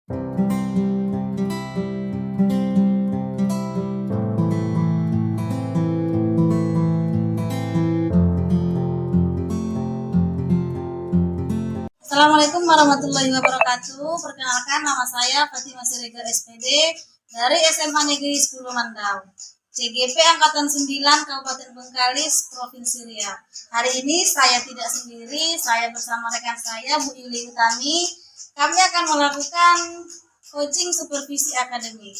Assalamualaikum warahmatullahi wabarakatuh. Perkenalkan, nama saya Fatimah Siregar SPD dari SMA Negeri 10 Mandau, CGP Angkatan 9 Kabupaten Bengkalis, Provinsi Riau. Hari ini saya tidak sendiri, saya bersama rekan saya Bu Yuli Utami. Kami akan melakukan coaching supervisi akademik.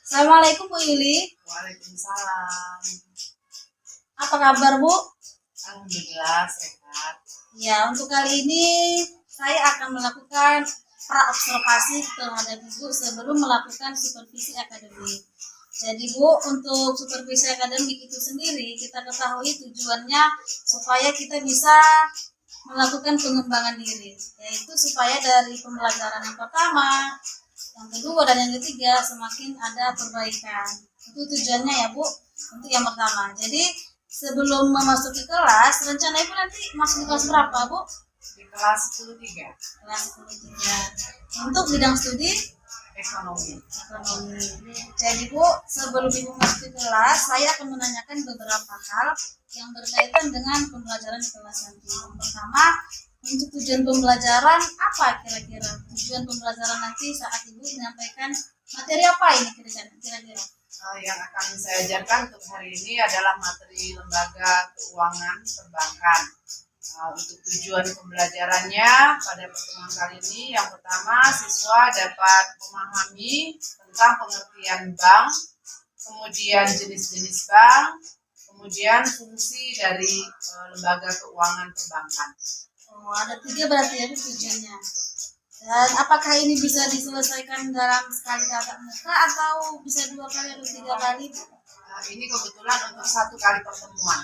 Assalamualaikum Bu Yuli. Waalaikumsalam. Apa kabar Bu? Alhamdulillah sehat. Ya, untuk kali ini saya akan melakukan praobservasi terhadap Ibu sebelum melakukan supervisi akademik. Jadi Bu, untuk supervisi akademik itu sendiri kita ketahui tujuannya supaya kita bisa melakukan pengembangan diri, yaitu supaya dari pembelajaran yang pertama, yang kedua, dan yang ketiga semakin ada perbaikan. Itu tujuannya ya Bu, untuk yang pertama. Jadi sebelum memasuki kelas, rencana Ibu nanti masuk di kelas berapa Bu? Di kelas 13. Kelas 13. Untuk bidang studi Ekonomi. Jadi Bu, sebelum Ibu masuk ke kelas, saya akan menanyakan beberapa hal yang berkaitan dengan pembelajaran di kelas nanti. Yang pertama, untuk tujuan pembelajaran apa kira-kira? Tujuan pembelajaran nanti saat Ibu menyampaikan materi apa ini kira-kira? Yang akan saya ajarkan untuk hari ini adalah materi lembaga keuangan perbankan. Untuk tujuan pembelajarannya pada pertemuan kali ini, yang pertama siswa dapat memahami tentang pengertian bank, kemudian jenis-jenis bank, kemudian fungsi dari lembaga keuangan perbankan. Oh, ada 3 berarti ya tujuannya. Dan apakah ini bisa diselesaikan dalam sekali tatap muka atau bisa 2 kali atau 3 kali? Ini kebetulan untuk 1 kali pertemuan.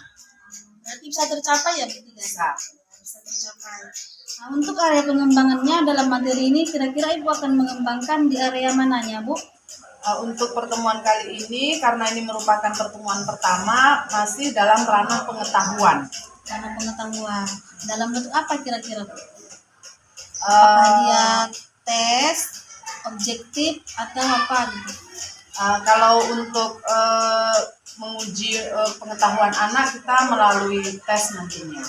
Berarti bisa tercapai ya Bu? Bisa tercapai. Nah, untuk area pengembangannya dalam materi ini kira-kira Ibu akan mengembangkan di area mananya Bu? Untuk pertemuan kali ini, karena ini merupakan pertemuan pertama, masih dalam ranah pengetahuan. Karena pengetahuan. Dalam bentuk apa kira-kira Bu? Apakah dia tes, objektif, atau apa gitu? Kalau untuk menguji pengetahuan anak, kita melalui tes nantinya.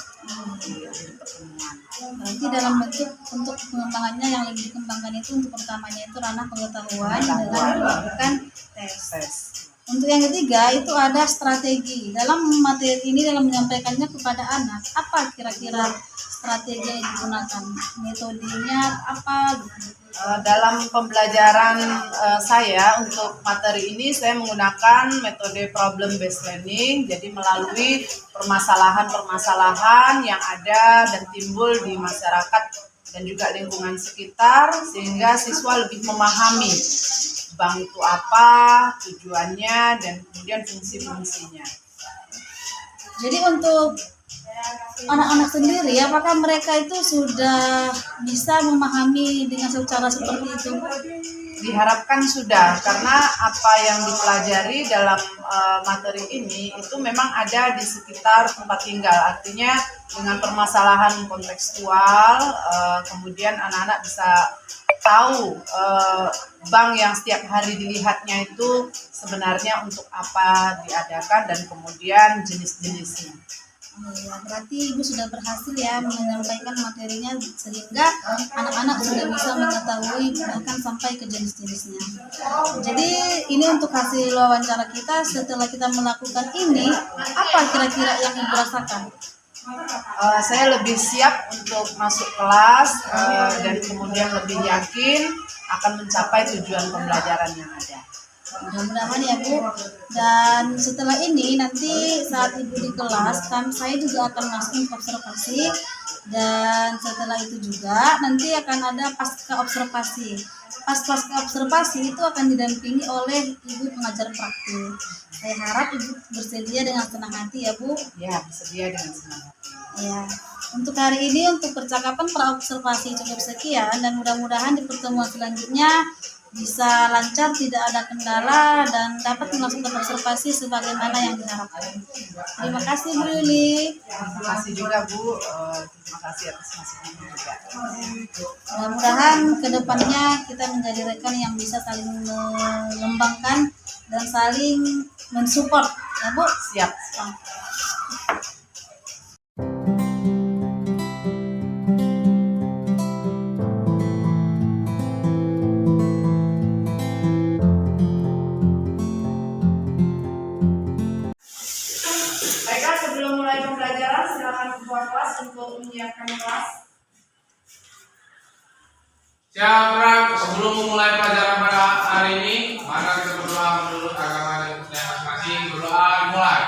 Nanti dalam bentuk untuk pengembangannya yang lebih dikembangkan itu untuk pertamanya itu ranah pengetahuan dengan melakukan tes. Untuk yang ketiga itu ada strategi. Dalam materi ini dalam menyampaikannya kepada anak, apa kira-kira strategi yang digunakan? Metodenya apa gitu? Dalam pembelajaran saya untuk materi ini, saya menggunakan metode problem based learning. Jadi melalui permasalahan-permasalahan yang ada dan timbul di masyarakat dan juga lingkungan sekitar, sehingga siswa lebih memahami bank itu apa, tujuannya, dan kemudian fungsi-fungsinya. Jadi untuk anak-anak sendiri, apakah mereka itu sudah bisa memahami dengan secara seperti itu? Diharapkan sudah, karena apa yang dipelajari dalam materi ini itu memang ada di sekitar tempat tinggal. Artinya dengan permasalahan kontekstual, kemudian anak-anak bisa tahu bank yang setiap hari dilihatnya itu sebenarnya untuk apa diadakan dan kemudian jenis-jenisnya. Ya, berarti Ibu sudah berhasil ya menyampaikan materinya sehingga anak-anak sudah bisa mengetahui bahkan sampai ke jenis-jenisnya. Jadi ini untuk hasil wawancara kita. Setelah kita melakukan ini, apa kira-kira yang Ibu rasakan? Saya lebih siap untuk masuk kelas dan kemudian lebih yakin akan mencapai tujuan pembelajaran yang ada. Mudah-mudahan ya Bu. Dan setelah ini nanti saat Ibu di kelas kan saya juga akan masuk observasi, dan setelah itu juga nanti akan ada pasca observasi. Pasca observasi itu akan didampingi oleh Ibu pengajar praktik. Saya harap Ibu bersedia dengan senang hati ya Bu. Ya, bersedia dengan senang hati. Ya. Untuk hari ini untuk percakapan praobservasi cukup sekian, dan mudah-mudahan di pertemuan selanjutnya bisa lancar, tidak ada kendala, dan dapat melakukan observasi sebagaimana yang diharapkan. Terima kasih Bu Yuli. Terima kasih juga Bu, terima kasih atas masukannya juga. Mudah-mudahan kedepannya kita menjadi rekan yang bisa saling mengembangkan dan saling mensupport, ya Bu. Siap. Baiklah, sebelum mulai pembelajaran, silakan ketua kelas untuk menyiapkan kelas. Siap, sebelum memulai pelajaran pada hari ini, maka kita berdoa menurut agama dan masing-masing. Berdoa dimulai.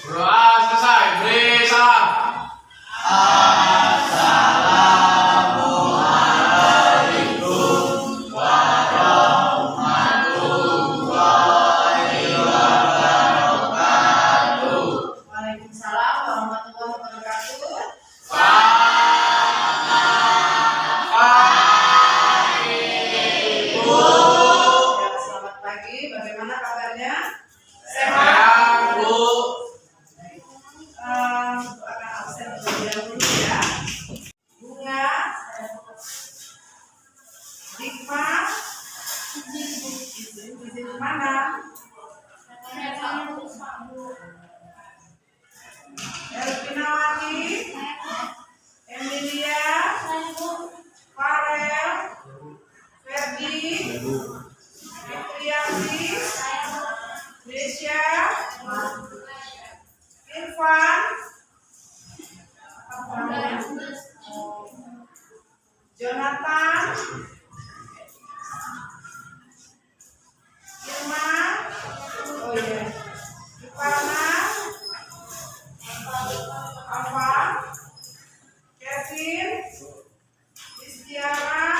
Berdoa selesai. Beri salam. Waalaikumsalam warahmatullahi wabarakatuh. Ya, selamat pagi. Bagaimana kabarnya? Sehat. Sehat, Bu. Akan absen terlebih dahulu ya. Bunga, Dikma, izin mana? Elvinawati, Emilia, Farel, Ferdi, Fitriati, Desya, Irfan, Jonathan, Irma, oh iya, Ipana, Afan, Kevin, Istiara,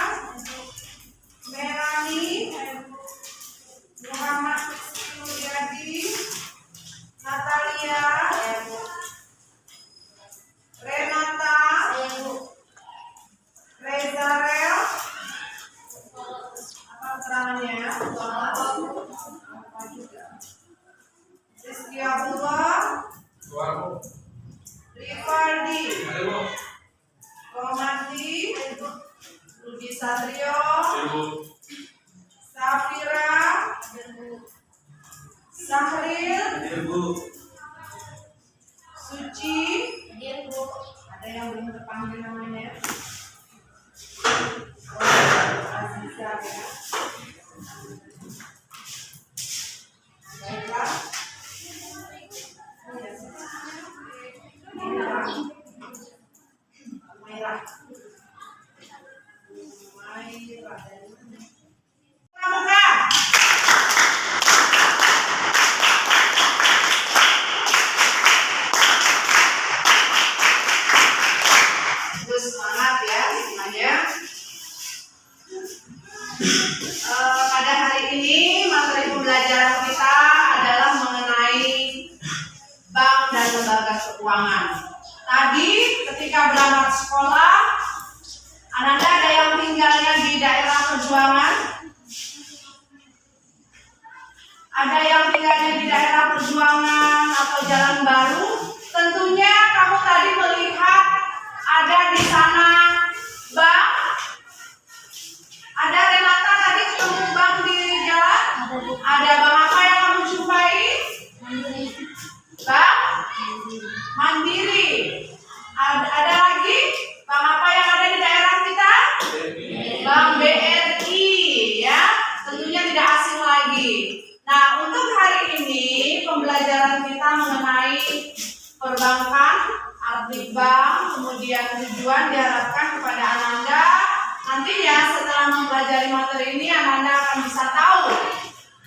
Melani, Muhammad Suryadi, Natalia, Renata, Rezarel, apa keterangannya? Apa juga? Rizky Abdullah, Rivaldi, Romandi, Rudi Satrio, Safira, Sahril, Suci, ada yang belum terpanggil namanya? Aziza ya. Baiklah. Merah. Pramuka. Terus semangat ya semuanya. Pada hari ini materi pembelajaran kita adalah mengenai bank dan lembaga keuangan. Tadi ketika berangkat sekolah, Ananda ada yang tinggalnya di daerah Perjuangan? Ada yang tinggalnya di daerah Perjuangan atau Jalan Baru? Tentunya kamu tadi melihat ada di sana bank. Ada Renata tadi ketemu bank di jalan? Ada bank apa yang kamu jumpai? Bank Mandiri. Ada lagi bank apa yang ada di daerah kita? Bank BRI ya. Tentunya tidak asing lagi. Nah, untuk hari ini pembelajaran kita mengenai perbankan, arti bank, kemudian tujuan diharapkan kepada Ananda. Nantinya setelah mempelajari materi ini, Ananda akan bisa tahu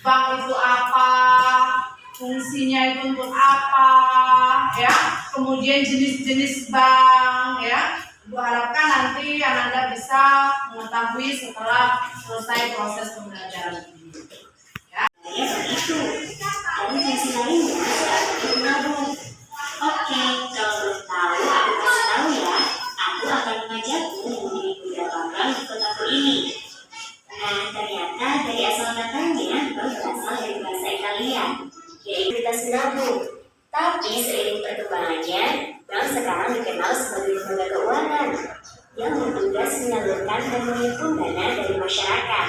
bank itu apa, fungsinya itu untuk apa, ya. Kemudian jenis-jenis bank, ya. Ibu harapkan nanti Ananda bisa mengetahui setelah selesai proses pembelajaran ini. Itu. Tapi fungsi lain menabung. Oke, Tapi seiring perkembangannya, bank sekarang dikenal sebagai lembaga keuangan yang bertugas menyalurkan dan menghimpun dana dari masyarakat.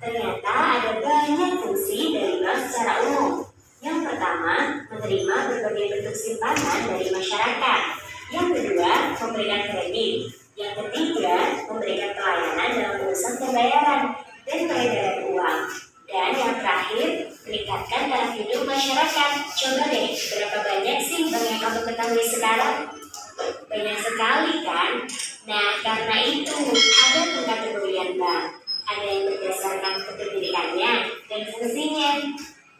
Ternyata ada banyak fungsi dari bank secara umum. Yang pertama, menerima berbagai bentuk simpanan dari masyarakat. Yang kedua, memberikan kredit. Yang ketiga, memberikan pelayanan dalam urusan pembayaran dan peredaran uang. Dan yang terakhir, meningkatkan taraf hidup masyarakat. Coba deh, berapa banyak sih bank yang kamu ketahui sekarang? Banyak sekali kan? Nah, karena itu ada pengkategorian bank. Ada yang berdasarkan kepemilikannya dan fungsinya.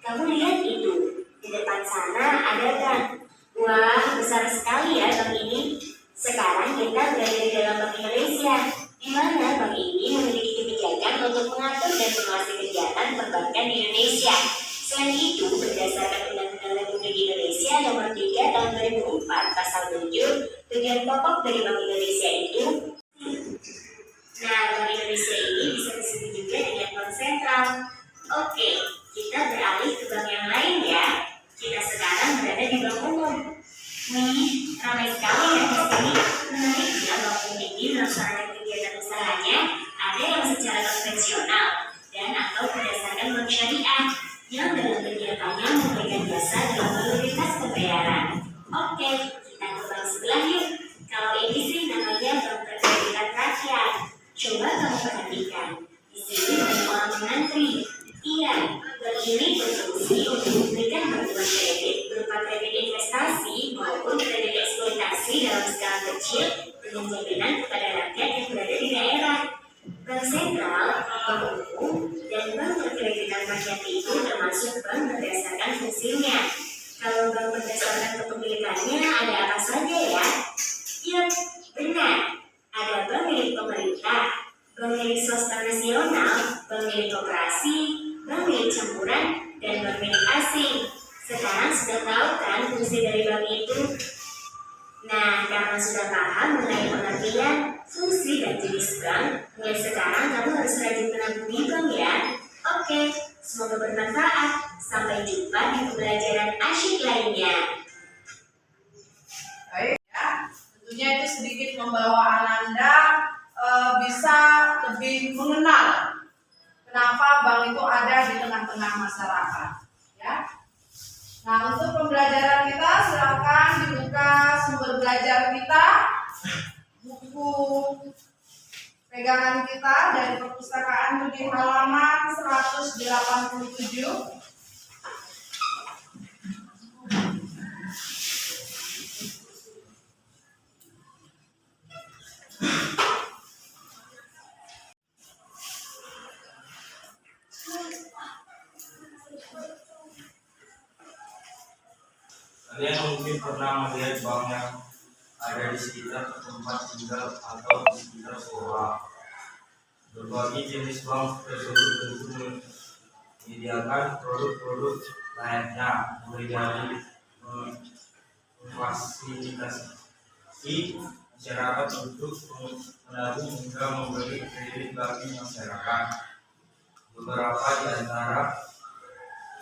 Kamu lihat itu, di depan sana ada bank. Wah, besar sekali ya bank ini. Sekarang kita berada di dalam Bank Indonesia, di mana bank ini memiliki kebijakan untuk mengatur dan mengawasi kegiatan perbankan di Indonesia. Selain itu, berdasarkan Undang-Undang Republik Indonesia Nomor 3 Tahun 2004 Pasal 7, tujuan pokok dari Bank Indonesia itu. Nah, Bank Indonesia ini bisa disebut juga dengan bank sentral. Oke, kita beralih ke bank yang lain ya. Kita sekarang berada di bank umum. Nih, ramai sekali ya di sini. Menariknya bank umum ini melaksanakan kegiatan usahanya ada yang secara konvensional dan atau berdasarkan bank syariah yang dalam kegiatannya memberikan jasa dalam prioritas pembayaran. Oke, kita ke bank sebelah yuk. Kalau ini sih namanya bank perkreditan rakyat. Coba kamu perhatikan, di sini banyak orang mengantri. Iya, bank ini berfungsi untuk memberikan bantuan kredit berupa kredit investasi maupun kredit eksploitasi dalam skala kecil dengan jaminan kepada rakyat yang berada di daerah. Bank sentral, bank umum, dan bank perkreditan rakyat itu termasuk bank berdasarkan fungsinya. Kalau bank berdasarkan kepemilikannya ada apa saja ya? Yap, benar. Ada bank milik pemerintah, bank milik swasta nasional, bank milik koperasi, bank milik campuran, dan bank milik asing. Sekarang sudah tahu kan fungsi dari bank itu? Nah, karena sudah paham mengenai pengertian, fungsi dan jenis bank, mulai sekarang kamu harus rajin menabung di bank ya. Oke, semoga bermanfaat. Sampai jumpa di pembelajaran asyik lainnya. Baik ya, tentunya itu sedikit membawa Ananda bisa lebih mengenal kenapa bank itu ada di tengah-tengah masyarakat. Ya. Nah, untuk pembelajaran kita silakan dibuka sumber belajar kita, buku pegangan kita dari perpustakaan di halaman 187. Kalian mungkin pernah melihat bank yang ada di sekitar tempat tinggal atau di sekitar sekolah. Berbagai jenis bank tersebut tentu menyediakan produk-produk lainnya, mulai dari memfasilitasi masyarakat untuk menabung hingga memberi kredit bagi masyarakat. Beberapa di antara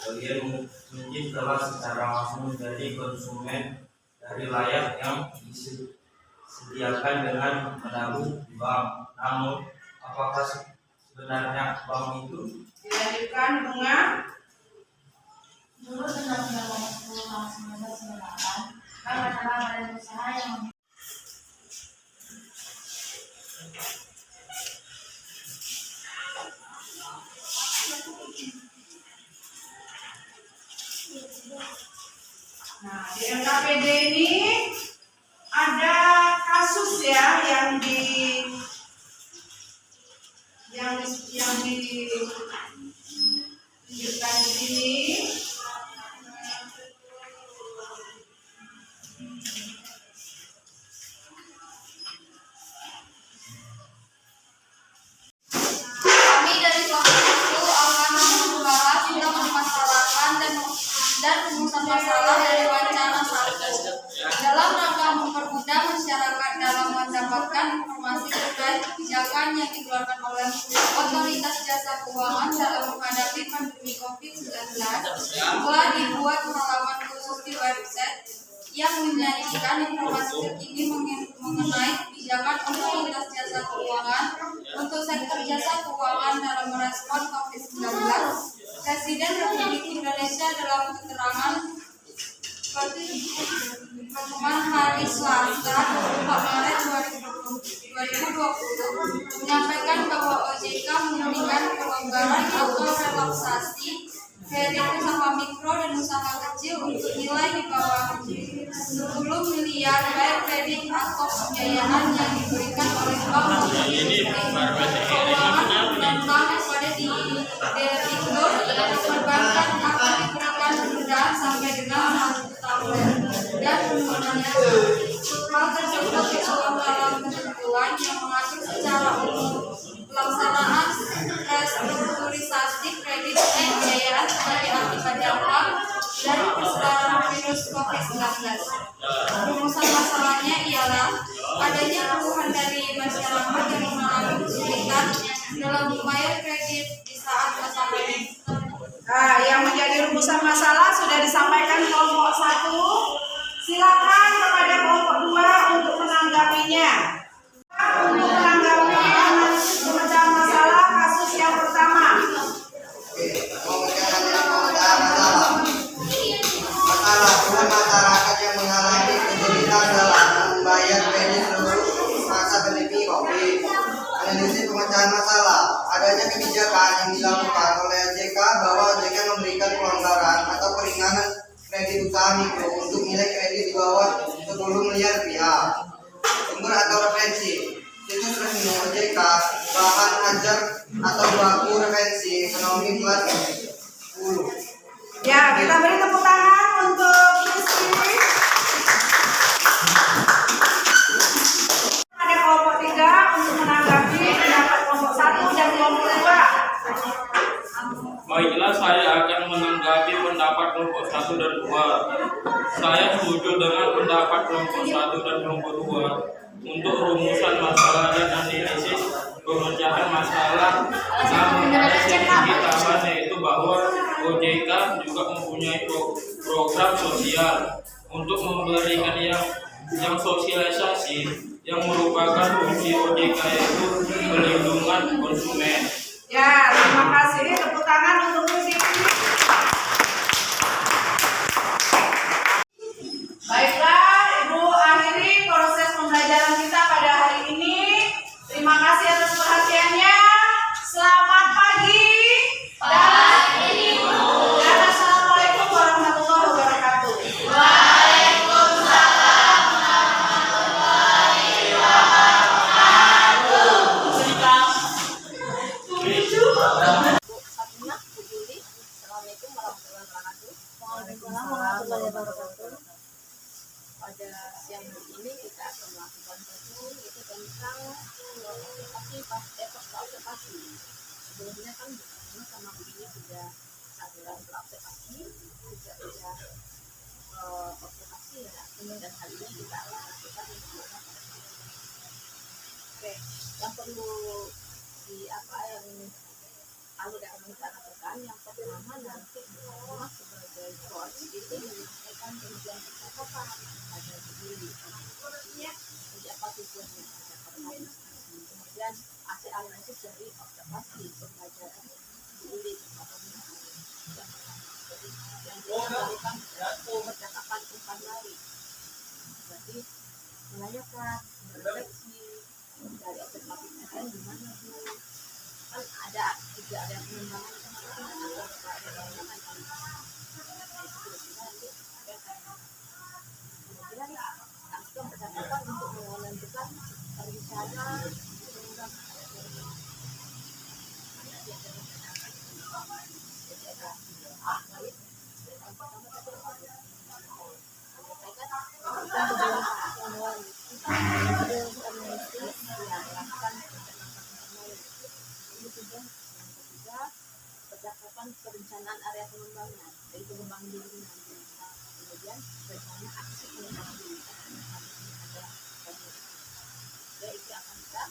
kalian mungkin telah secara langsung menjadi konsumen dari layak yang disediakan dengan menabung di bank. Namun, apakah sebenarnya bank itu? Dilanjutkan bunga. Menurut Undang-Undang Nomor 10 Tahun 1998, bank adalah badan usaha yang Nah, di LKPD ini ada kasus ya yang ditunjukkan di sini. Kami dari Fakultas itu akan membahas tentang permasalahan dan rumusan masalah dari wacana 1 dalam rangka mempermudah masyarakat dalam mendapatkan informasi terkait kebijakan yang dikeluarkan oleh Otoritas Jasa Keuangan dalam menghadapi pandemi COVID-19 telah dibuat halaman khusus di website website yang menyajikan informasi terkini mengenai kebijakan untuk lintas jasa keuangan untuk sektor jasa keuangan dalam merespon COVID-19. Presiden Republik Indonesia dalam keterangan pertemuan hari Selasa 24 Maret 2020 menyampaikan bahwa OJK memberikan kelonggaran atau relaksasi kredit usaha mikro dan usaha kecil untuk nilai di bawah 10 miliar baik kredit atau pembiayaan yang diberikan oleh bank maupun keuangan dan bank pada di Derindo perbankan akan diberikan penundaan sampai dengan 1 tahun dan penundanya hal tersebut tertuang dalam ketentuan yang mengatur secara umum pelaksanaan restrukturisasi kredit dan pembiayaan sebagai akibat dampak dari persebaran virus COVID-19. Rumusan masalahnya ialah adanya keluhan dari masyarakat yang mengalami kesulitan dalam membayar kredit di saat masa pandemi. Nah, yang menjadi rumusan masalah sudah disampaikan kelompok 1. Silakan kepada kelompok 2 untuk menanggapinya. Untuk menanggapi pemecahan masalah kasus yang pertama. Masalah keluhan masyarakat yang mengalami kesulitan dalam membayar kredit seluruh masa pandemi COVID. Analisis pemecahan masalah. Adanya kebijakan yang dilakukan oleh OJK bahwa OJK memberikan kelonggaran atau keringanan kredit usaha mikro untuk nilai kredit di bawah 10 miliar rupiah. Sumber atau referensi situs resmi OJK, bahan ajar atau baku referensi ekonomi kelas 10. Ya, kita beri tepuk tangan untuk Rizky. Ada kelompok 3 untuk menanggapi pendapat kelompok 1 dan kelompok 2. Baiklah, saya akan menanggapi pendapat kelompok 1 dan 2. Saya setuju dengan pendapat kelompok 1 dan kelompok 2 untuk rumusan masalah dan analisis pemecahan masalah. Namun ada sedikit tambahan, yaitu bahwa OJK juga mempunyai program sosial untuk memberikan yang sosialisasi yang merupakan fungsi OJK, yaitu perlindungan konsumen. Ya, terima kasih. Tepuk tangan untuk Rizky. Baiklah, Ibu akhiri proses pembelajaran kita pada hari ini. Terima kasih atas perhatiannya. Selamat pagi. Dan assalamualaikum warahmatullahi wabarakatuh. Assalamualaikum warahmatullahi wabarakatuh. Waalaikumsalam warahmatullahi wabarakatuh. Pada siang hari ini kita akan melakukan pertemuan itu tentang observasi. Sebelumnya kan sama begini sudah saluran observasi, juga sudah observasi ya. Dan hari ini kita akan melakukan yang perlu yang kalau tidak akan kita lakukan, yang pertama nanti semua sebagai coach itu menyampaikan kemudian kita apa ada diri jadi apa tujuannya kemudian hasil analisis dari observasi pembelajaran diri yang dilakukan percakapan umpan lari berarti menanyakan refleksi dari observasi kalian gimana tuh kan ada juga ada pengembangan atau ada bangunan kemudian langsung percakapan untuk menentukan rencana percakapan perencanaan area pengembangan dari pengembangan diri nanti kemudian rencana aksi pengembangan diri ada itu akan kita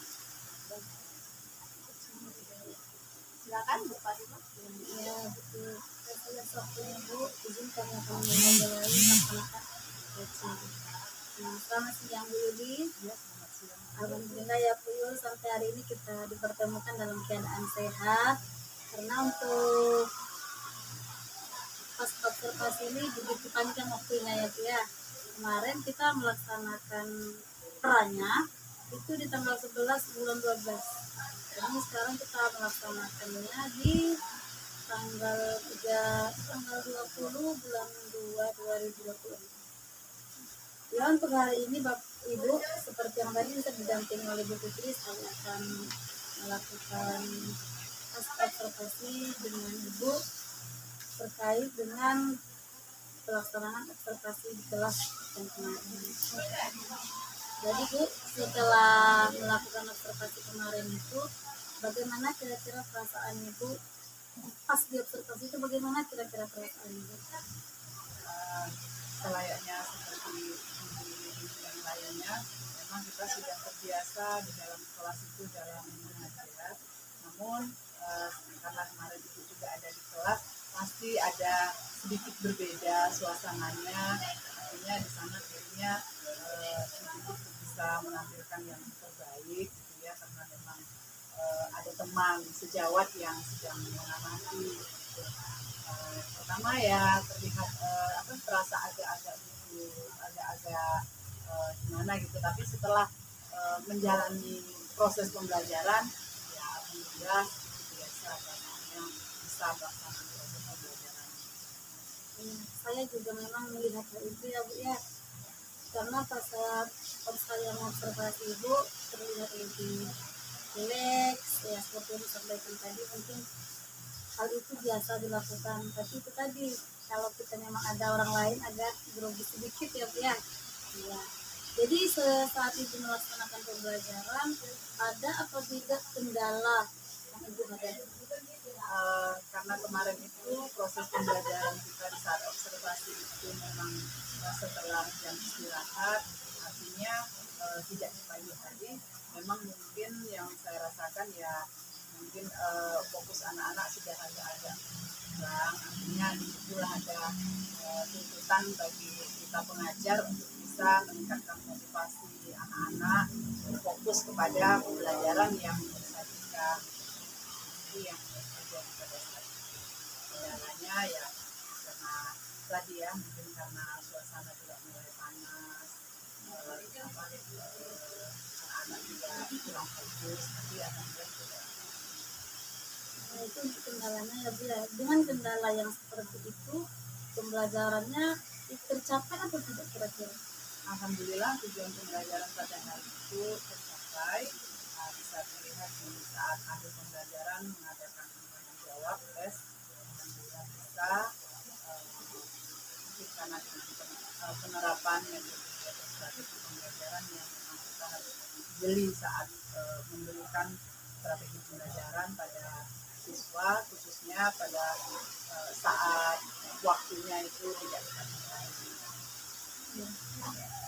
silakan Bu Fatimah. Ya betul. Saya Bu izin kami akan mengenai laksanakan Selamat siang Bu Yudi. Ya, selamat siang. Alhamdulillah ya Bu Yul, sampai hari ini kita dipertemukan dalam keadaan sehat. Karena untuk pas observasi ini begitu panjang waktunya ya Bu ya. Kemarin kita melaksanakan perannya itu di tanggal 11 bulan 12. Ini sekarang kita melaksanakannya di tanggal 20 bulan 2 2020. Ya, untuk hari ini Bapak Ibu seperti yang tadi bisa didampingi oleh Bu Putri, saya akan melakukan observasi dengan Ibu terkait dengan pelaksanaan observasi di kelas yang kemarin. Jadi Bu, setelah melakukan observasi kemarin itu, bagaimana kira-kira perasaan Ibu pas di observasi itu, bagaimana kira-kira perasaan Ibu? Selayaknya seperti di yang lainnya, memang kita sudah terbiasa di dalam kelas itu dalam mengajar. Namun karena kemarin itu juga ada di kelas, pasti ada sedikit berbeda suasananya. Artinya di sana kayaknya ibu bisa menampilkan yang terbaik, gitu ya, karena memang ada teman sejawat yang sedang mengamati. Gitu. Pertama ya terlihat terasa agak-agak gitu, agak-agak gimana gitu, tapi setelah menjalani proses pembelajaran ya alhamdulillah biasa rasanya bisa melaksanakan proses pembelajaran. Saya juga memang melihat hal itu ya Bu ya, karena pas saya mengobservasi Ibu terlihat lebih rileks ya, seperti yang disampaikan tadi. Mungkin hal itu biasa dilakukan, tapi itu tadi kalau kita memang ada orang lain agak grogi sedikit ya Bu ya. Iya. Jadi saat Ibu melaksanakan pembelajaran, ada atau tidak kendala yang Ibu hadapi? Karena kemarin itu proses pembelajaran kita di saat observasi itu memang setelah jam istirahat, artinya tidak di pagi hari. Memang mungkin yang saya rasakan ya mungkin fokus anak-anak sudah agak-agak kurang, artinya disitulah ada tuntutan bagi kita pengajar untuk bisa meningkatkan motivasi anak-anak fokus kepada pembelajaran yang disajikan. Itu yang terjadi pada saat itu. Kendalanya ya karena tadi ya, mungkin karena suasana tidak mulai panas, anak-anak juga kurang fokus, tapi alhamdulillah juga. Itu untuk kendalanya ya Bu ya. Dengan kendala yang seperti itu, pembelajarannya tercapai atau tidak kira-kira? Alhamdulillah tujuan pembelajaran pada hari itu tercapai. Bisa terlihat di saat akhir pembelajaran mengadakan tanya jawab tes, alhamdulillah bisa. Mungkin karena dengan penerapan metode strategi pembelajaran yang memang kita harus jeli saat memberikan strategi pembelajaran pada siswa, khususnya pada saat waktunya itu tidak dipakai. Ya.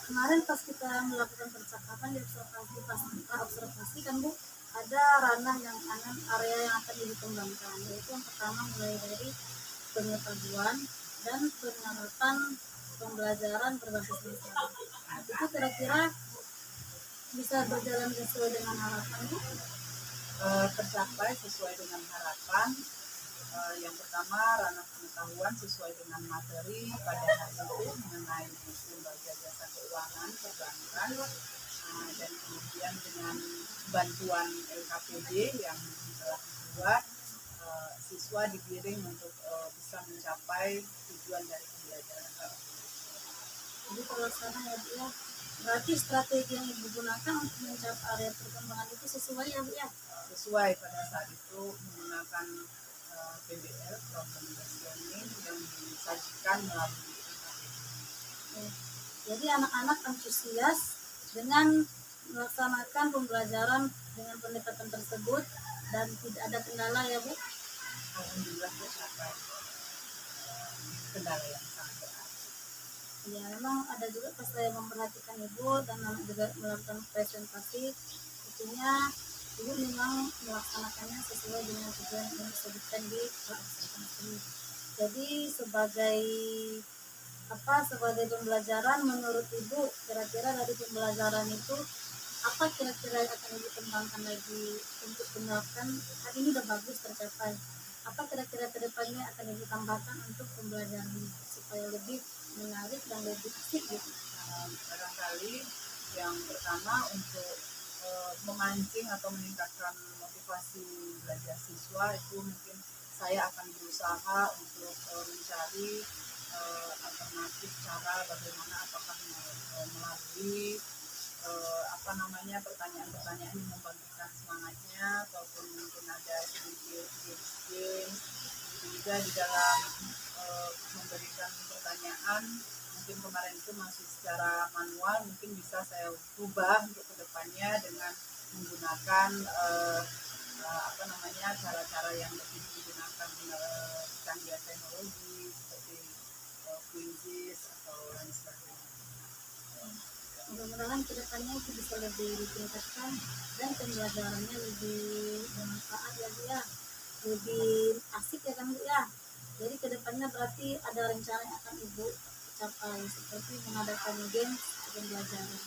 Kemarin pas kita melakukan percakapan di observasi, pas kita observasi kan Bu, ada ranah yang area yang akan dikembangkan, yaitu yang pertama mulai dari pengetahuan dan penerapan pembelajaran berbasis masalah. Itu kira-kira bisa berjalan sesuai dengan harapan Bu? Tercapai sesuai dengan harapan. Yang pertama ranah pengetahuan sesuai dengan materi pada hari itu mengenai lembaga jasa keuangan perbankan, dan kemudian dengan bantuan LKPD yang telah dibuat, siswa digiring untuk bisa mencapai tujuan dari pembelajaran. Jadi terlaksana ya Bu ya. Berarti strategi yang Ibu gunakan untuk mencapai area perkembangan itu sesuai ya Bu ya? Sesuai pada saat itu menggunakan PBL, Problem Based Learning, yang disajikan melalui LKPD. Jadi anak-anak antusias dengan melaksanakan pembelajaran dengan pendekatan tersebut dan tidak ada kendala ya Bu? Alhamdulillah tercapai kendala yang sangat berat. Ya, memang ada juga pas saya memperhatikan Ibu dan juga melakukan presentasi, tentunya Ibu memang melaksanakannya sesuai dengan tujuan yang disebutkan di observasi. Jadi sebagai sebagai pembelajaran menurut Ibu, kira-kira dari pembelajaran itu apa kira-kira yang akan Ibu kembangkan lagi untuk menerapkan? Kan ini udah bagus tercapai. Apa kira-kira kedepannya akan Ibu tambahkan untuk pembelajaran ini supaya lebih menarik dan lebih asik gitu? Barangkali yang pertama untuk memancing atau meningkatkan motivasi belajar siswa itu mungkin saya akan berusaha untuk mencari alternatif cara bagaimana, apakah melalui pertanyaan-pertanyaan yang membangkitkan semangatnya, ataupun mungkin ada sedikit games juga di dalam memberikan pertanyaan. Mungkin kemarin itu masih secara manual, mungkin bisa saya ubah untuk kedepannya dengan menggunakan cara-cara yang lebih menggunakan canggih teknologi seperti quizzes atau lain sebagainya. Mudah-mudahan kedepannya itu bisa lebih ditingkatkan dan pembelajarannya lebih bermanfaat ya Bu ya, lebih asik ya kan Bu ya. Jadi kedepannya berarti ada rencana yang akan Ibu capai seperti mengadakan game pembelajaran.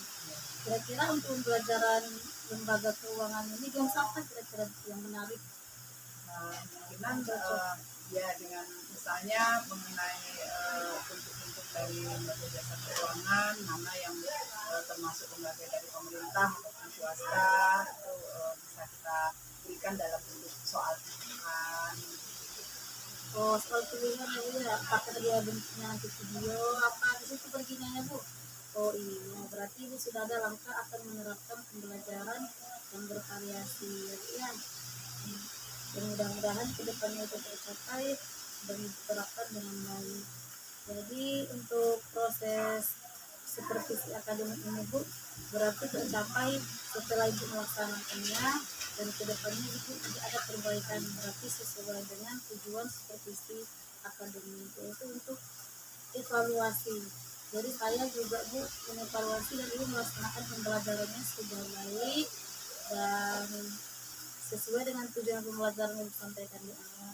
Kira-kira untuk pembelajaran lembaga keuangan ini game apa kira-kira yang menarik? Kemungkinan ya dengan misalnya mengenai bentuk-bentuk dari lembaga jasa keuangan, mana yang termasuk lembaga dari pemerintah ataupun swasta, itu bisa kita berikan dalam bentuk soal pilihan. Oh, soal pilihan ya Bu ya, apakah dia bentuknya nanti video apa di situ perginya Bu? Oh iya, berarti Ibu sudah ada langkah akan menerapkan pembelajaran yang bervariasi ya. Dan mudah-mudahan kedepannya itu tercapai dan diterapkan dengan baik. Jadi untuk proses supervisi akademik ini Bu, berarti tercapai setelah Ibu melaksanakannya dan kedepannya Ibu tidak ada perbaikan, berarti sesuai dengan tujuan supervisi akademik yaitu untuk evaluasi. Jadi saya juga Bu mengevaluasi dan Ibu melaksanakan pembelajarannya sudah baik dan sesuai dengan tujuan pembelajaran yang disampaikan di awal.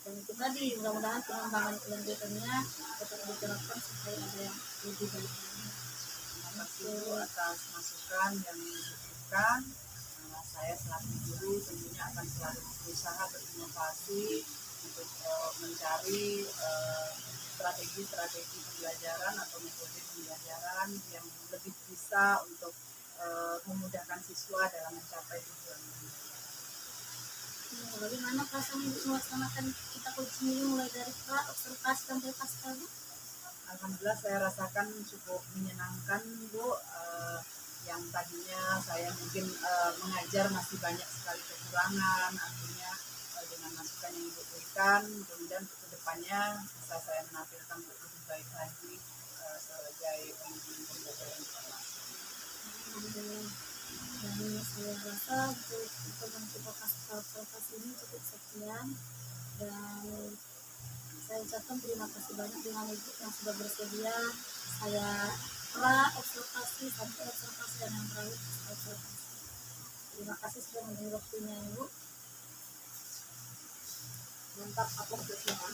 Dan itu tadi, mudah-mudahan pengembangan kelanjutannya tetap diterapkan supaya ada yang lebih baik. Terima kasih Bu atas masukan yang diberikan. Saya selaku guru tentunya akan selalu berusaha berinovasi untuk mencari strategi pembelajaran atau metode pembelajaran yang lebih bisa untuk memudahkan siswa dalam mencapai tujuan. Bagaimana perasaan Ibu melaksanakan kita coaching ini mulai dari pra, observasi sampai pasca Bu? Alhamdulillah saya rasakan cukup menyenangkan Bu. Yang tadinya saya mungkin mengajar masih banyak sekali kekurangan, artinya dengan masukan yang Ibu berikan, kemudian untuk kedepannya bisa saya menampilkan lebih baik lagi sebagai pembimbing pembelajaran informasi. Dan saya rasa untuk observasi ini cukup sekian dan saya ucapkan terima kasih banyak dengan Ibu yang sudah bersedia. Saya pra observasi sampai observasi dan yang terakhir observasi. Terima kasih sudah memberi waktunya Ibu. Mantap, aplaus bersama.